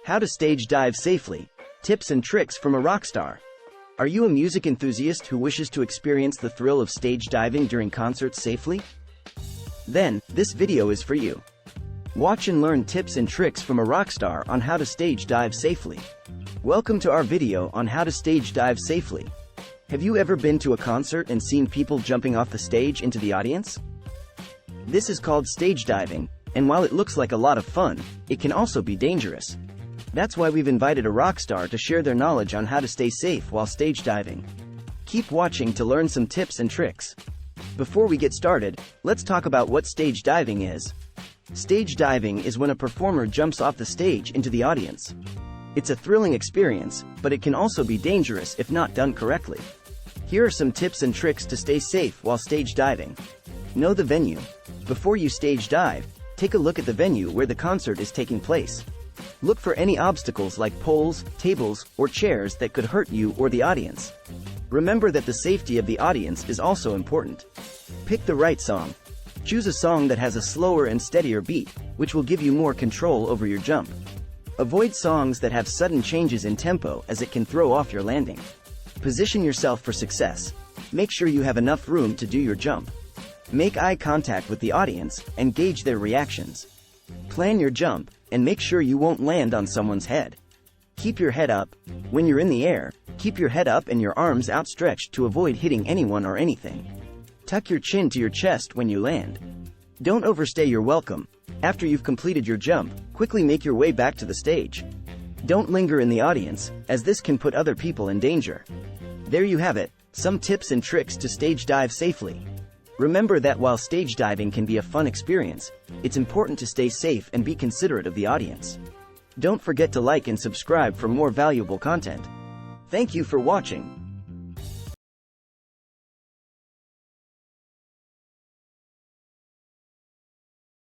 How to stage dive safely. Tips and tricks from a rock star. Are you a music enthusiast who wishes to experience the thrill of stage diving during concerts safely? Then, this video is for you. Watch and learn tips and tricks from a rock star on how to stage dive safely. Welcome to our video on how to stage dive safely. Have you ever been to a concert and seen people jumping off the stage into the audience? This is called stage diving, and while it looks like a lot of fun, it can also be dangerous. That's why we've invited a rock star to share their knowledge on how to stay safe while stage diving. Keep watching to learn some tips and tricks. Before we get started, let's talk about what stage diving is. Stage diving is when a performer jumps off the stage into the audience. It's a thrilling experience, but it can also be dangerous if not done correctly. Here are some tips and tricks to stay safe while stage diving. Know the venue. Before you stage dive, take a look at the venue where the concert is taking place. Look for any obstacles like poles, tables, or chairs that could hurt you or the audience. Remember that the safety of the audience is also important. Pick the right song. Choose a song that has a slower and steadier beat, which will give you more control over your jump. Avoid songs that have sudden changes in tempo as it can throw off your landing. Position yourself for success. Make sure you have enough room to do your jump. Make eye contact with the audience and gauge their reactions. Plan your jump, and make sure you won't land on someone's head. Keep your head up. When you're in the air, keep your head up and your arms outstretched to avoid hitting anyone or anything. Tuck your chin to your chest when you land. Don't overstay your welcome. After you've completed your jump, quickly make your way back to the stage. Don't linger in the audience, as this can put other people in danger. There you have it, some tips and tricks to stage dive safely. Remember that while stage diving can be a fun experience, it's important to stay safe and be considerate of the audience. Don't forget to like and subscribe for more valuable content. Thank you for watching.